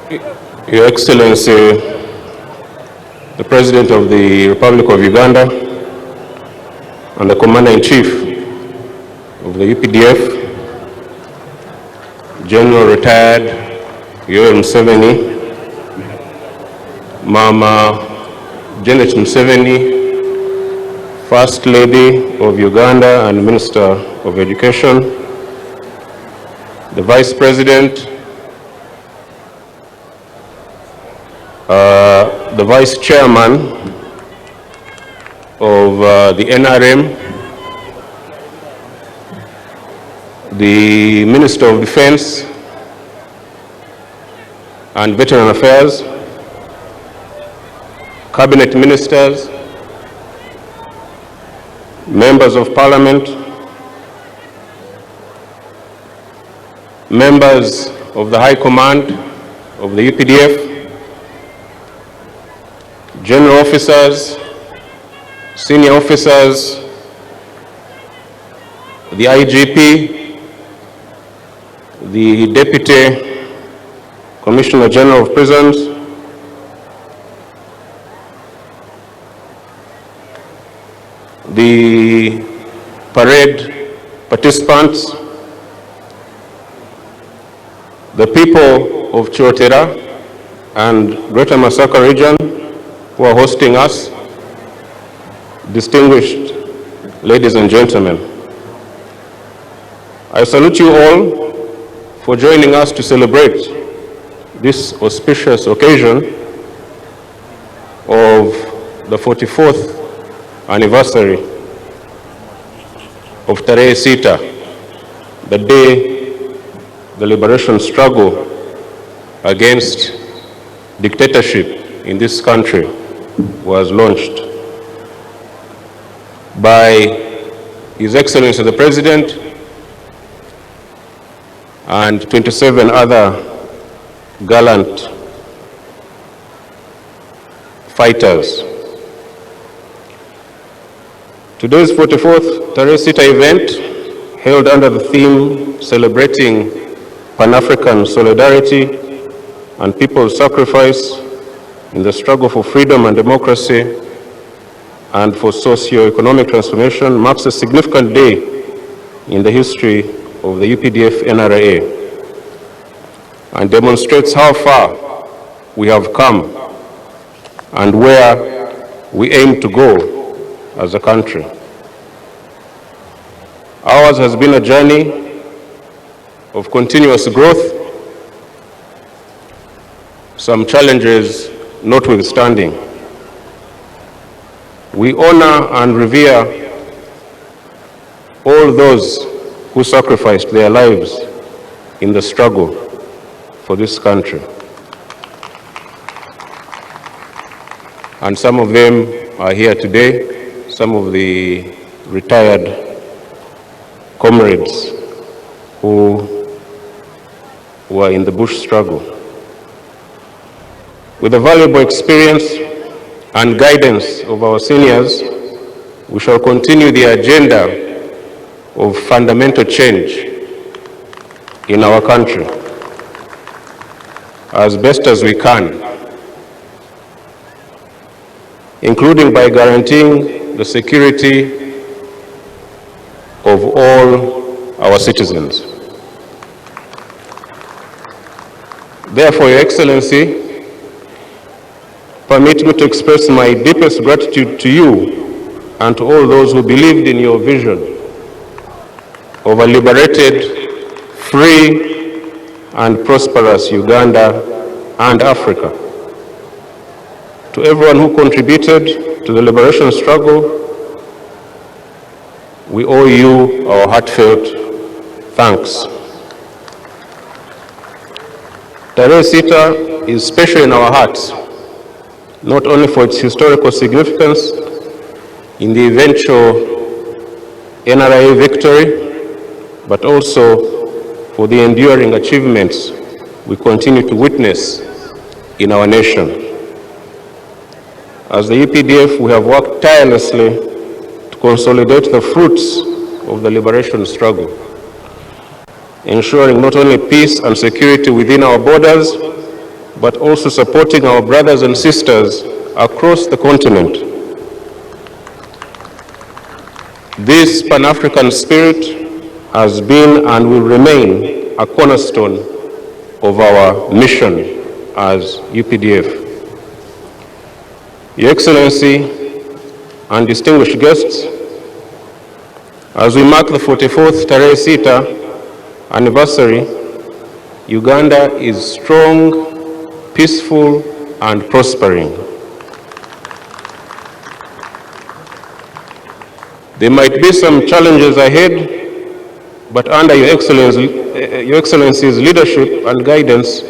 Your Excellency, the President of the Republic of Uganda and the Commander-in-Chief of the UPDF, General Retired Museveni, Mama Janet Museveni, First Lady of Uganda and Minister of Education, the Vice President, the Vice Chairman of the NRM, the Minister of Defense and Veteran Affairs, Cabinet Ministers, Members of Parliament, members of the High Command of the UPDF, general officers, senior officers, the IGP, the Deputy Commissioner General of Prisons, the parade participants, the people of Chirotera and Greater Masaka region who are hosting us, distinguished ladies and gentlemen. I salute you all for joining us to celebrate this auspicious occasion of the 44th anniversary of Tarehe Sita, the day the liberation struggle against dictatorship in this country was launched by His Excellency the President and 27 other gallant fighters. Today's 44th Tarehe Sita event, held under the theme celebrating Pan-African solidarity and people's sacrifice in the struggle for freedom and democracy and for socio-economic transformation, marks a significant day in the history of the UPDF-NRA and demonstrates how far we have come and where we aim to go as a country. Ours has been a journey of continuous growth, some challenges notwithstanding. We honor and revere all those who sacrificed their lives in the struggle for this country. And some of them are here today, some of the retired comrades who were in the bush struggle. With the valuable experience and guidance of our seniors, we shall continue the agenda of fundamental change in our country as best as we can, including by guaranteeing the security of all our citizens. Therefore, Your Excellency, permit me to express my deepest gratitude to you and to all those who believed in your vision of a liberated, free, and prosperous Uganda and Africa. To everyone who contributed to the liberation struggle, we owe you our heartfelt thanks. Tarehe Sita is special in our hearts, not only for its historical significance in the eventual NRA victory, but also for the enduring achievements we continue to witness in our nation. As the UPDF, we have worked tirelessly to consolidate the fruits of the liberation struggle, ensuring not only peace and security within our borders, but also supporting our brothers and sisters across the continent. This Pan-African spirit has been and will remain a cornerstone of our mission as UPDF. Your Excellency and distinguished guests, as we mark the 44th Tarehe Sita anniversary, Uganda is strong, peaceful, and prospering. There might be some challenges ahead, but under Your Excellency's leadership and guidance,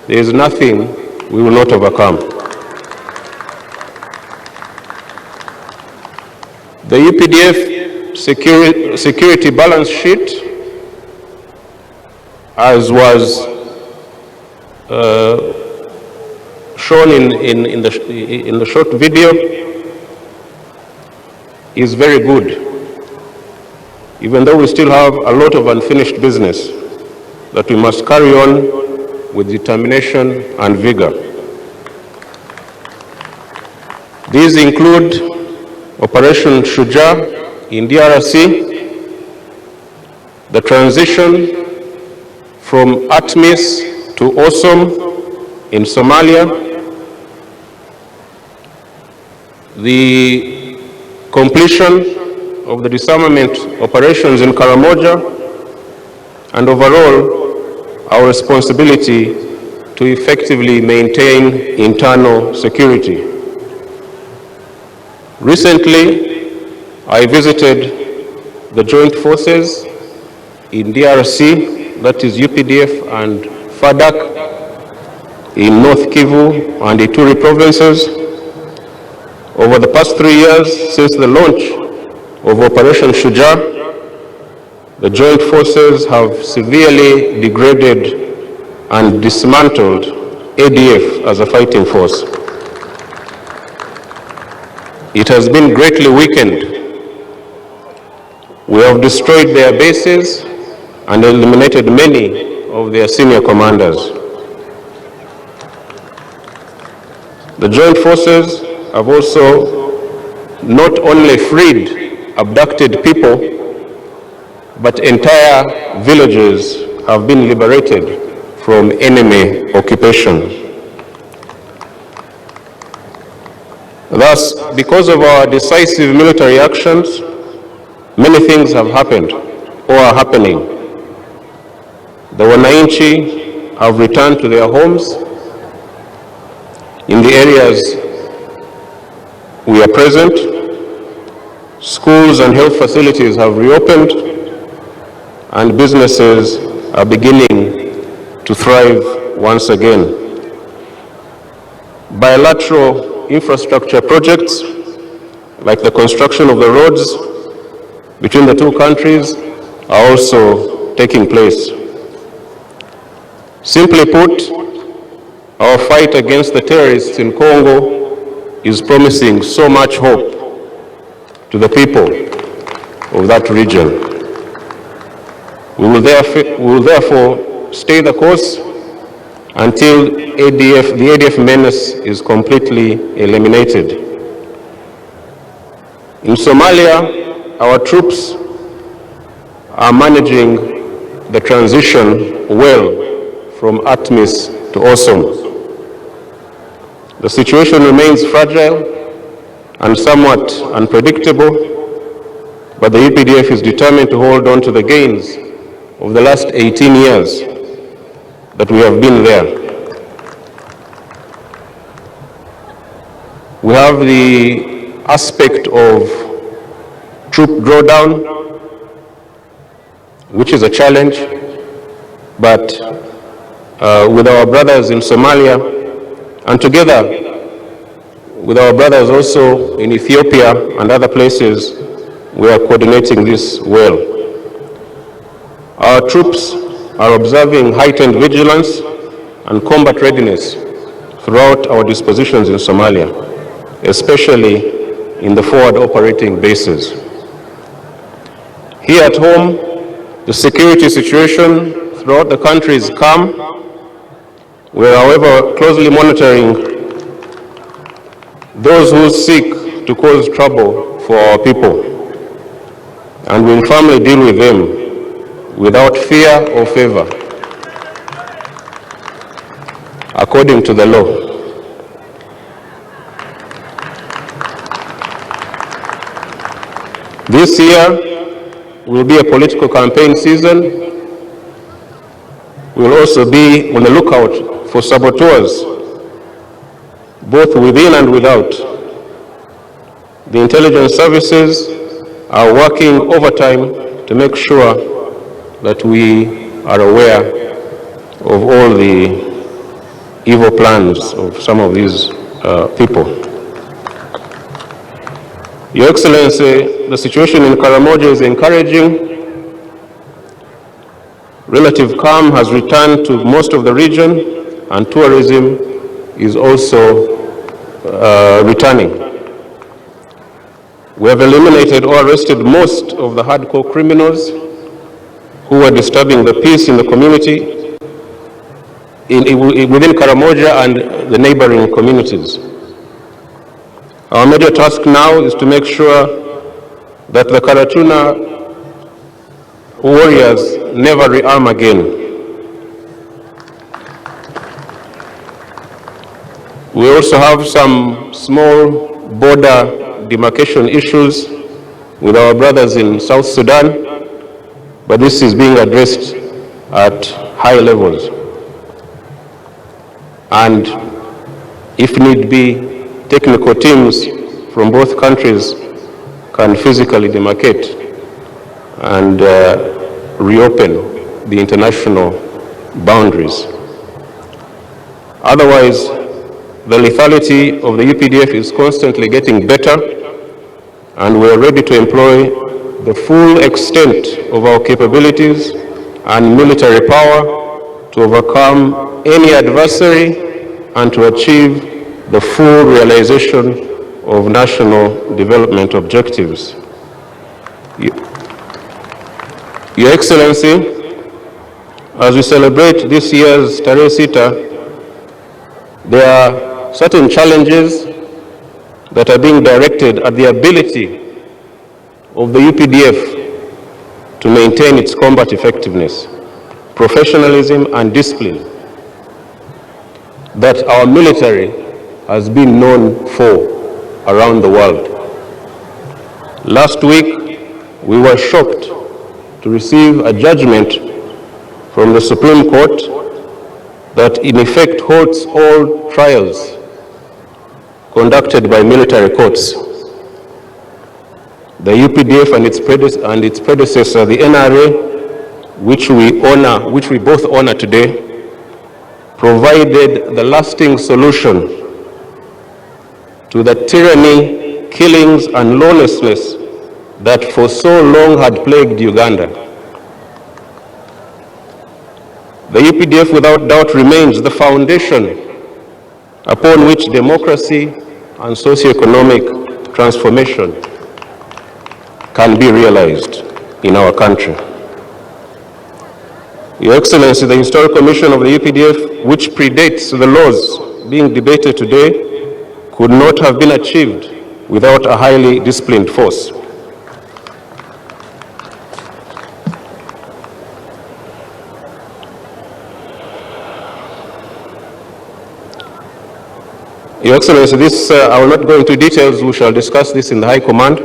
there is nothing we will not overcome. The UPDF security balance sheet, as was shown in the short video, is very good, even though we still have a lot of unfinished business that we must carry on with determination and vigor. These include Operation Shujaa in DRC, the transition from ATMIS to AWESOM in Somalia, the completion of the disarmament operations in Karamoja, and overall our responsibility to effectively maintain internal security. Recently, I visited the joint forces in DRC, that is UPDF and FADC, in North Kivu and Ituri provinces. Over the past 3 years since the launch of Operation Shujaa, the joint forces have severely degraded and dismantled ADF as a fighting force. It has been greatly weakened. We have destroyed their bases and eliminated many of their senior commanders. The joint forces have also not only freed abducted people, but entire villages have been liberated from enemy occupation. Thus, because of our decisive military actions, many things have happened or are happening. The Wananchi have returned to their homes in the areas we are present. Schools and health facilities have reopened, and businesses are beginning to thrive once again. Bilateral infrastructure projects, like the construction of the roads between the two countries, are also taking place. Simply put, our fight against the terrorists in Congo is promising so much hope to the people of that region. We will therefore stay the course until the ADF menace is completely eliminated. In Somalia, our troops are managing the transition well from ATMIS to AWESOM. The situation remains fragile and somewhat unpredictable, but the UPDF is determined to hold on to the gains of the last 18 years that we have been there. We have the aspect of troop drawdown, which is a challenge, but with our brothers in Somalia, and together with our brothers also in Ethiopia and other places, we are coordinating this well. Our troops are observing heightened vigilance and combat readiness throughout our dispositions in Somalia, especially in the forward operating bases. Here at home, the security situation throughout the country is calm, We are, however, closely monitoring those who seek to cause trouble for our people, and will firmly deal with them without fear or favor, according to the law. This year will be a political campaign season. We will also be on the lookout for saboteurs, both within and without. The intelligence services are working overtime to make sure that we are aware of all the evil plans of some of these people. Your Excellency, the situation in Karamoja is encouraging. Relative calm has returned to most of the region, and tourism is also returning. We have eliminated or arrested most of the hardcore criminals who were disturbing the peace in the community within Karamoja and the neighboring communities. Our major task now is to make sure that the Karatuna warriors never rearm again. We also have some small border demarcation issues with our brothers in South Sudan, but this is being addressed at high levels. And if need be, technical teams from both countries can physically demarcate and reopen the international boundaries. Otherwise, the lethality of the UPDF is constantly getting better, and we are ready to employ the full extent of our capabilities and military power to overcome any adversary and to achieve the full realization of national development objectives. Your Excellency, as we celebrate this year's Tarehe Sita, there are certain challenges that are being directed at the ability of the UPDF to maintain its combat effectiveness, professionalism, and discipline that our military has been known for around the world. Last week, we were shocked to receive a judgment from the Supreme Court that in effect holds all trials conducted by military courts. The UPDF and its predecessor, the NRA, which we both honor today, provided the lasting solution to the tyranny, killings, and lawlessness that for so long had plagued Uganda. The UPDF without doubt remains the foundation upon which democracy and socio-economic transformation can be realized in our country. Your Excellency, the historical mission of the UPDF, which predates the laws being debated today, could not have been achieved without a highly disciplined force. Your Excellency, I will not go into details. We shall discuss this in the High Command.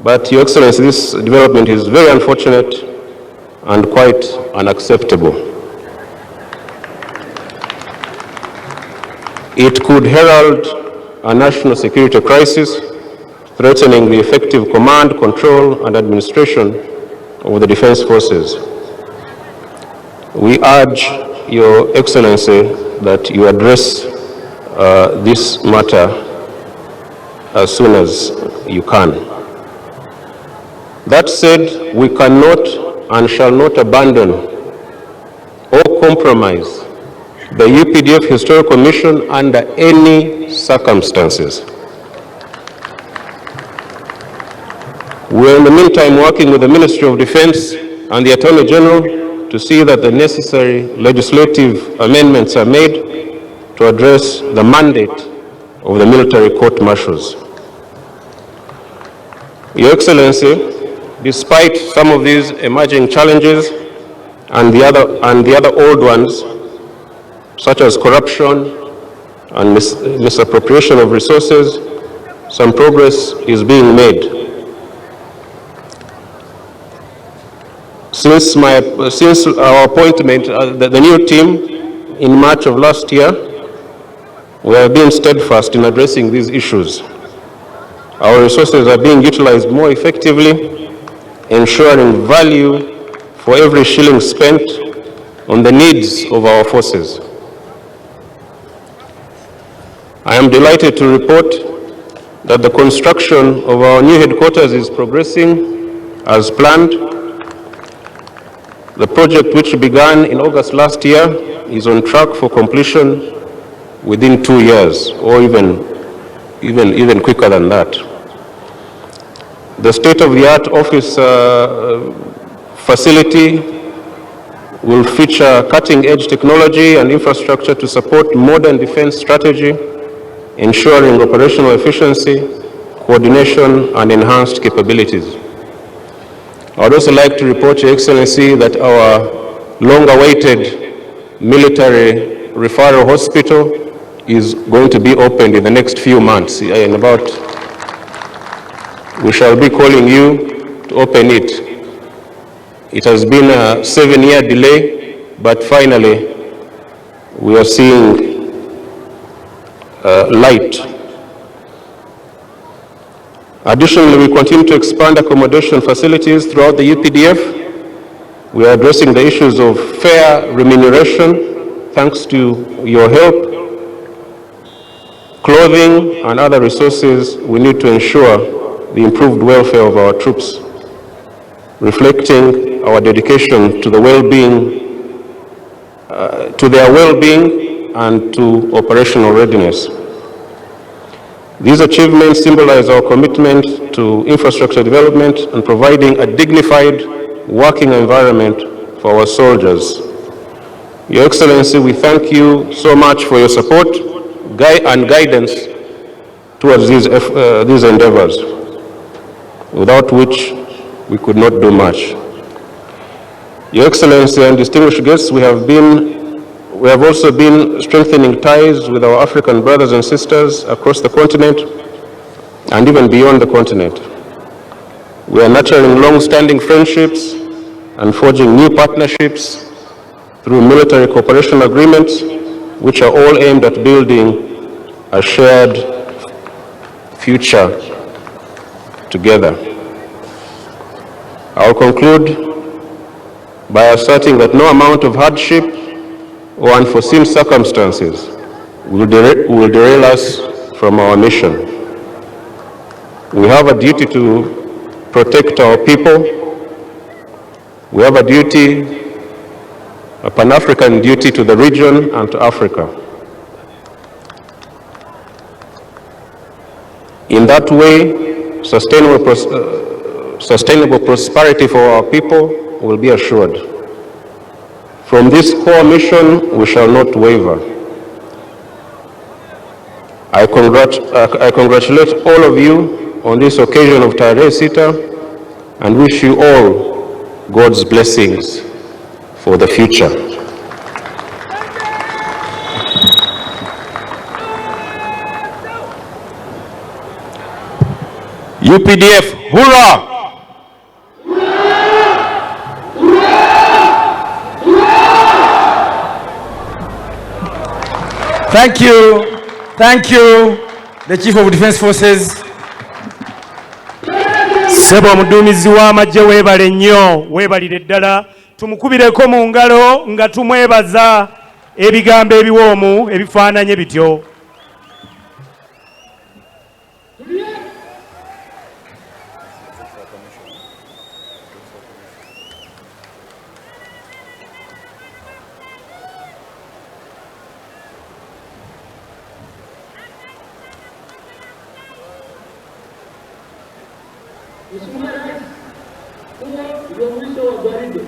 But Your Excellency, this development is very unfortunate and quite unacceptable. It could herald a national security crisis, threatening the effective command, control, and administration of the defense forces. We urge Your Excellency that you address this matter as soon as you can. That said, we cannot and shall not abandon or compromise the UPDF Historical Mission under any circumstances. We are in the meantime working with the Ministry of Defense and the Attorney General to see that the necessary legislative amendments are made to address the mandate of the military court-martials. Your Excellency, despite some of these emerging challenges and the other old ones, such as corruption and misappropriation of resources, some progress is being made. Since our appointment, the new team in March of last year, we have been steadfast in addressing these issues. Our resources are being utilized more effectively, ensuring value for every shilling spent on the needs of our forces. I am delighted to report that the construction of our new headquarters is progressing as planned. The project, which began in August last year, is on track for completion within 2 years, or even quicker than that. The state-of-the-art office facility will feature cutting-edge technology and infrastructure to support modern defense strategy, ensuring operational efficiency, coordination, and enhanced capabilities. I would also like to report, Your Excellency, that our long-awaited military referral hospital is going to be opened in the next few months. In about, we shall be calling you to open it. It has been a 7-year delay, but finally we are seeing light. Additionally, we continue to expand accommodation facilities throughout the UPDF. We are addressing the issues of fair remuneration, thanks to your help, clothing, and other resources we need to ensure the improved welfare of our troops, reflecting our dedication to the well-being, to their well-being and to operational readiness. These achievements symbolize our commitment to infrastructure development and providing a dignified working environment for our soldiers. Your Excellency, we thank you so much for your support and guidance towards these endeavors, without which we could not do much. Your Excellency and distinguished guests, we have also been strengthening ties with our African brothers and sisters across the continent and even beyond the continent. We are nurturing long-standing friendships and forging new partnerships through military cooperation agreements, which are all aimed at building a shared future together. I will conclude by asserting that no amount of hardship or unforeseen circumstances will derail us from our mission. We have a duty to protect our people. We have a duty, a Pan-African duty to the region and to Africa. In that way, sustainable prosperity for our people will be assured. From this core mission, we shall not waver. I congratulate all of you on this occasion of Tarehe Sita and wish you all God's blessings for the future. UPDF, hoorah! Thank you, the Chief of Defense Forces. Sebo omuduumizi w'amagye weebale nnyo, weebalire ddala. Tumukubireko mu ngalo nga tumwebaza ebigambo ebiwoomu ebifaananye bityo. Mheshimiwa Rais, huo ndio mwisho wa gwaride.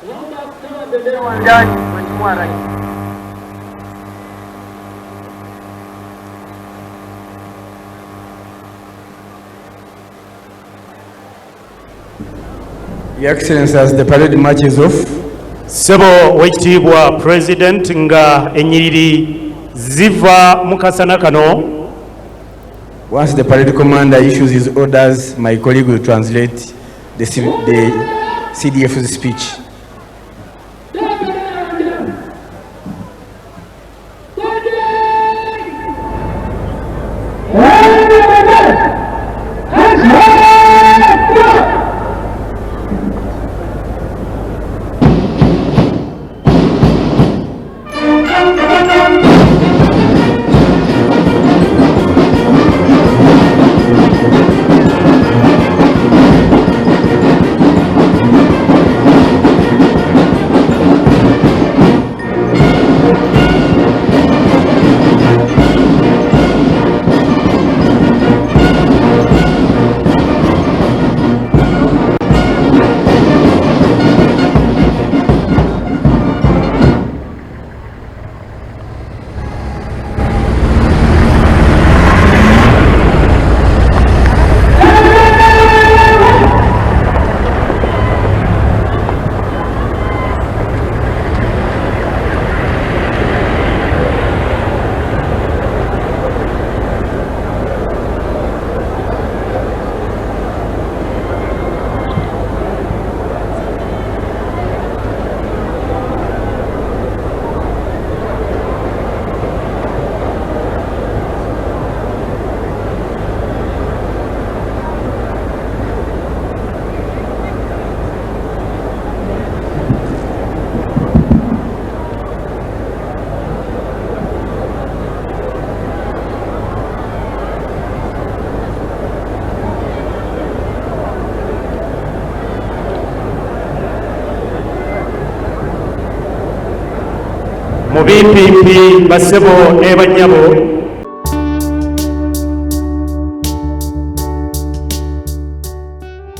Naomba Your Excellency, as the parade marches off, Sebo wekitiibwa President nga enyiriri ziva mukasana kano. once the parade commander issues his orders, my colleague will translate the CDF's speech. Mu BPP basebo ne banyabo